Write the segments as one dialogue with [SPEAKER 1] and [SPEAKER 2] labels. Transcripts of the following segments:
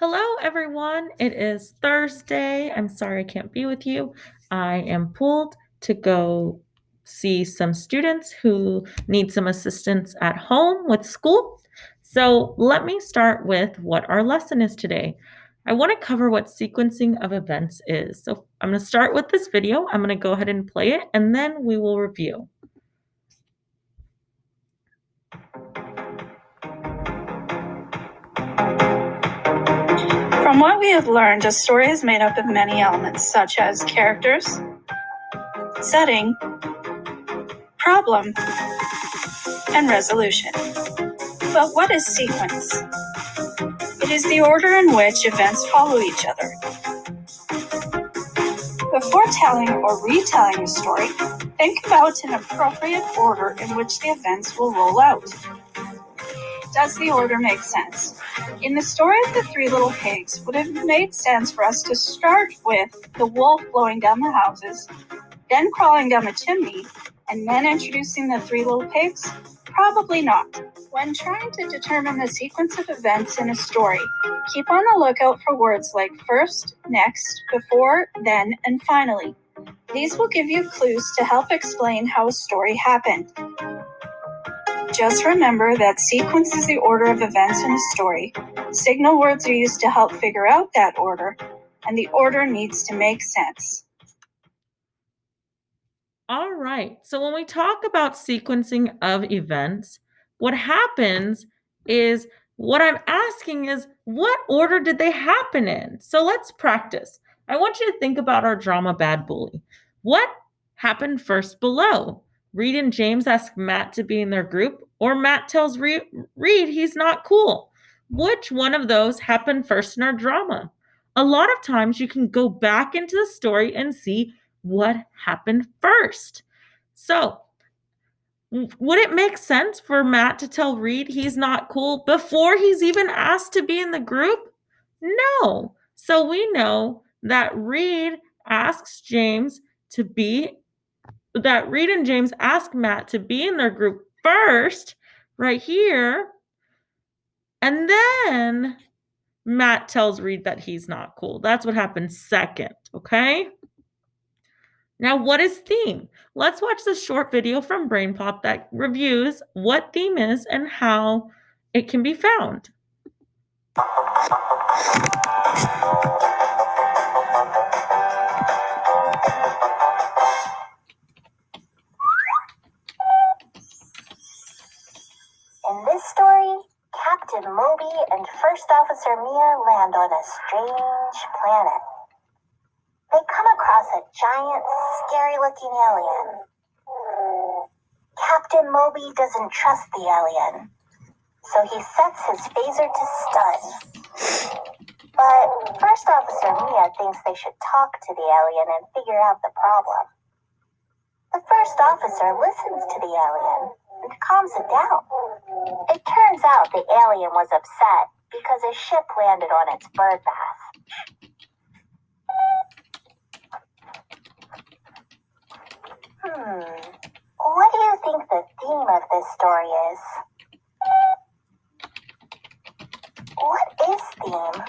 [SPEAKER 1] Hello, everyone. It is Thursday. I'm sorry I can't be with you. I am pulled to go see some students who need some assistance at home with school. So let me start with what our lesson is today. I want to cover what sequencing of events is. So I'm going to start with this video. I'm going to go ahead and play it, and then we will review.
[SPEAKER 2] From what we have learned, a story is made up of many elements, such as characters, setting, problem, and resolution. But what is sequence? It is the order in which events follow each other. Before telling or retelling a story, think about an appropriate order in which the events will roll out. Does the order make sense? In the story of the Three Little Pigs, would it have made sense for us to start with the wolf blowing down the houses, then crawling down the chimney, and then introducing the Three Little Pigs? Probably not. When trying to determine the sequence of events in a story, keep on the lookout for words like first, next, before, then, and finally. These will give you clues to help explain how a story happened. Just remember that sequence is the order of events in a story. Signal words are used to help figure out that order, and the order needs to make sense.
[SPEAKER 1] All right. So when we talk about sequencing of events, what happens is what I'm asking is what order did they happen in? So let's practice. I want you to think about our drama Bad Bully. What happened first below? Reed and James ask Matt to be in their group, or Matt tells Reed he's not cool. Which one of those happened first in our drama? A lot of times you can go back into the story and see what happened first. So, would it make sense for Matt to tell Reed he's not cool before he's even asked to be in the group? No. So we know that Reed and James ask Matt to be in their group first, right here. And then Matt tells Reed that he's not cool. That's what happened second, okay? Now, what is theme? Let's watch this short video from BrainPop that reviews what theme is and how it can be found.
[SPEAKER 3] In this story, Captain Moby and First Officer Mia land on a strange planet. They come across a giant, scary-looking alien. Captain Moby doesn't trust the alien, so he sets his phaser to stun. But First Officer Mia thinks they should talk to the alien and figure out the problem. The first officer listens to the alien and calms it down. It turns out the alien was upset because his ship landed on its bird bath. What do you think the theme of this story is? What is theme?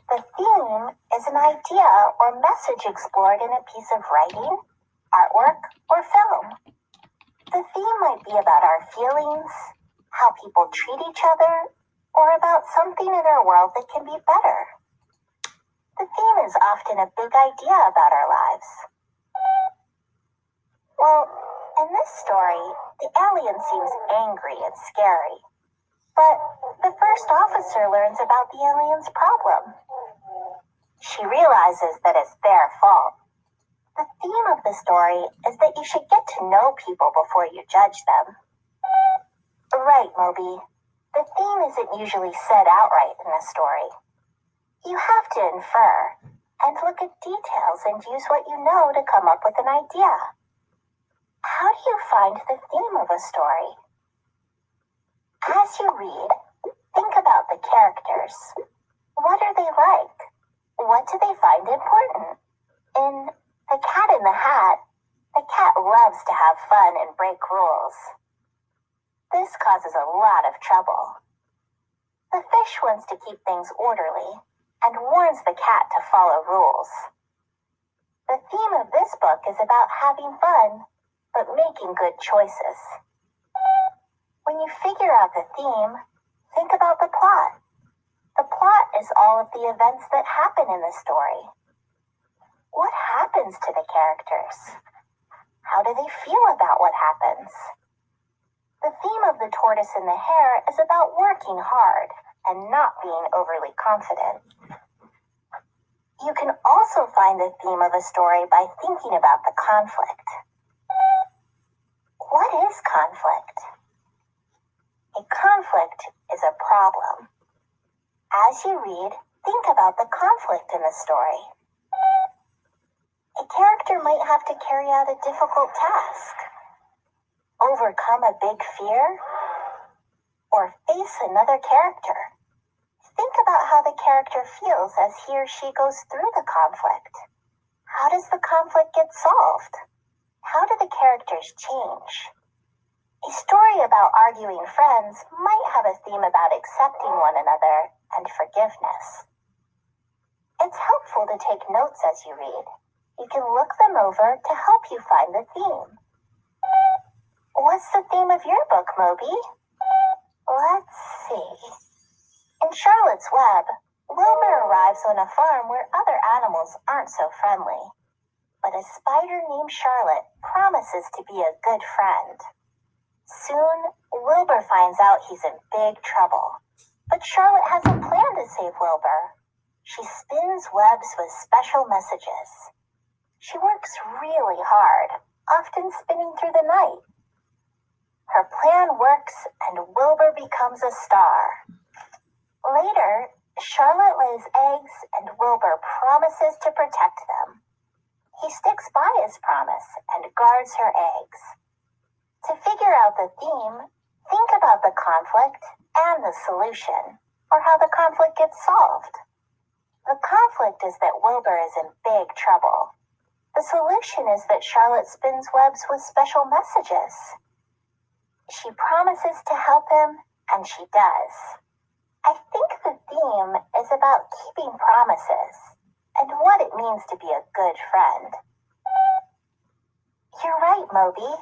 [SPEAKER 3] The theme is an idea or message explored in a piece of writing, artwork, or film. The theme might be about our feelings, how people treat each other, or about something in our world that can be better. The theme is often a big idea about our lives. Well, in this story, the alien seems angry and scary. But the first officer learns about the alien's problem. She realizes that it's their fault. The theme of the story is that you should get to know people before you judge them. Right, Moby. The theme isn't usually said outright in a story. You have to infer and look at details and use what you know to come up with an idea. How do you find the theme of a story? As you read, think about the characters. What are they like? What do they find important? In The Cat in the Hat, the cat loves to have fun and break rules. This causes a lot of trouble. The fish wants to keep things orderly and warns the cat to follow rules. The theme of this book is about having fun, but making good choices. When you figure out the theme, think about the plot. The plot is all of the events that happen in the story. What happens to the characters? How do they feel about what happens? The theme of The Tortoise and the Hare is about working hard and not being overly confident. You can also find the theme of a story by thinking about the conflict. What is conflict? A conflict is a problem. As you read, think about the conflict in the story. A character might have to carry out a difficult task, overcome a big fear, or face another character. Think about how the character feels as he or she goes through the conflict. How does the conflict get solved? How do the characters change? A story about arguing friends might have a theme about accepting one another and forgiveness. It's helpful to take notes as you read. You can look them over to help you find the theme. What's the theme of your book, Moby? Let's see. In Charlotte's Web, Wilbur arrives on a farm where other animals aren't so friendly. But a spider named Charlotte promises to be a good friend. Soon, Wilbur finds out he's in big trouble. But Charlotte has a plan to save Wilbur. She spins webs with special messages. She works really hard, often spinning through the night. Her plan works and Wilbur becomes a star. Later, Charlotte lays eggs and Wilbur promises to protect them. He sticks by his promise and guards her eggs. To figure out the theme, think about the conflict and the solution, or how the conflict gets solved. The conflict is that Wilbur is in big trouble. The solution is that Charlotte spins webs with special messages. She promises to help him, and she does. I think the theme is about keeping promises and what it means to be a good friend. You're right, Moby.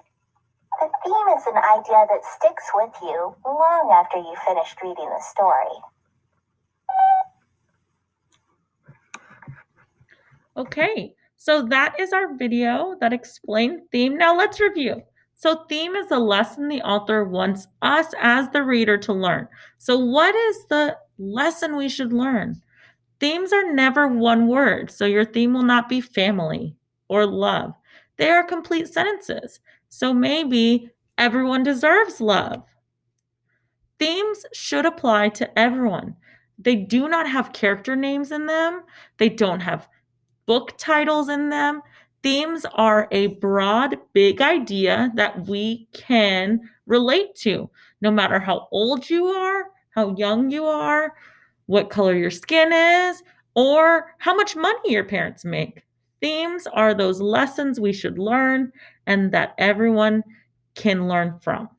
[SPEAKER 3] The theme is an idea that sticks with you long after you finished reading the story.
[SPEAKER 1] Okay, so that is our video that explained theme. Now let's review. So theme is a lesson the author wants us as the reader to learn. So what is the lesson we should learn? Themes are never one word, so your theme will not be family or love. They are complete sentences. So maybe everyone deserves love. Themes should apply to everyone. They do not have character names in them. They don't have book titles in them. Themes are a broad, big idea that we can relate to, no matter how old you are, how young you are, what color your skin is, or how much money your parents make. Themes are those lessons we should learn and that everyone can learn from.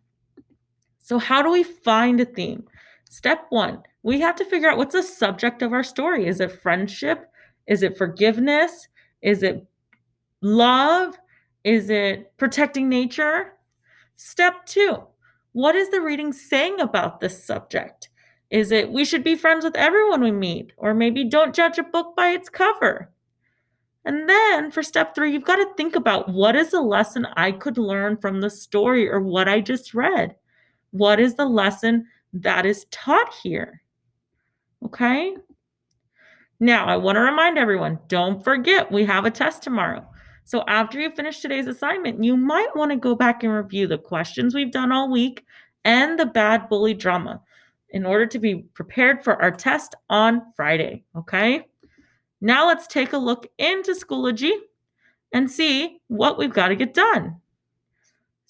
[SPEAKER 1] So, how do we find a theme? Step one, we have to figure out what's the subject of our story. Is it friendship? Is it forgiveness? Is it love? Is it protecting nature? Step two, what is the reading saying about this subject? Is it we should be friends with everyone we meet? Or maybe don't judge a book by its cover? And then for step three, you've got to think about what is the lesson I could learn from the story or what I just read? What is the lesson that is taught here? Okay. Now, I want to remind everyone, don't forget we have a test tomorrow. So after you finish today's assignment, you might want to go back and review the questions we've done all week and the bad bully drama in order to be prepared for our test on Friday. Okay. Now let's take a look into Schoology and see what we've got to get done.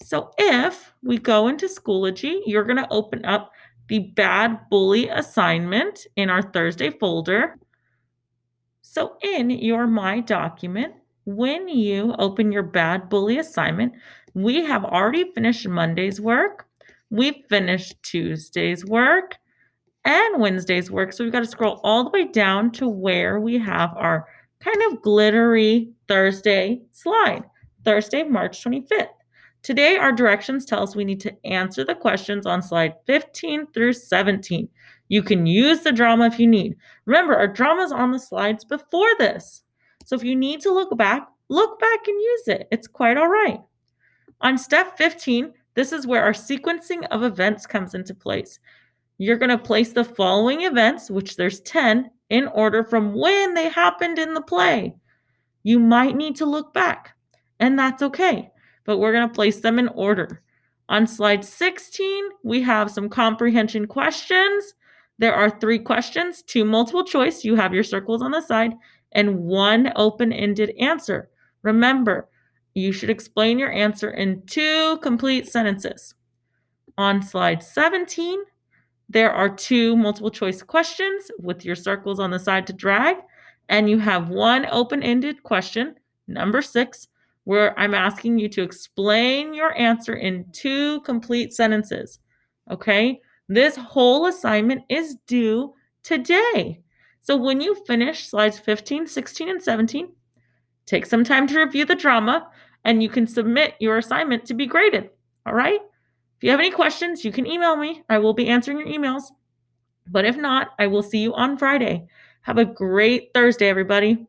[SPEAKER 1] So if we go into Schoology, you're going to open up the Bad Bully assignment in our Thursday folder. So in your My document, when you open your Bad Bully assignment, we have already finished Monday's work. We've finished Tuesday's work. and Wednesday's work. So we've got to scroll all the way down to where we have our kind of glittery Thursday slide, Thursday, March 25th. Today, our directions tell us we need to answer the questions on slide 15 through 17. You can use the drama if you need. Remember, our drama is on the slides before this. So if you need to look back and use it. It's quite all right. On step 15, this is where our sequencing of events comes into place. You're going to place the following events, which there's 10, in order from when they happened in the play. You might need to look back, and that's okay, but we're going to place them in order. On slide 16, we have some comprehension questions. There are 3 questions, 2 multiple choice, you have your circles on the side, and 1 open-ended answer. Remember, you should explain your answer in 2 complete sentences. On slide 17, there are 2 multiple choice questions with your circles on the side to drag, and you have 1 open-ended question, number 6, where I'm asking you to explain your answer in 2 complete sentences. Okay? This whole assignment is due today. So when you finish slides 15, 16, and 17, take some time to review the drama, and you can submit your assignment to be graded. All right? If you have any questions, you can email me. I will be answering your emails. But if not, I will see you on Friday. Have a great Thursday, everybody.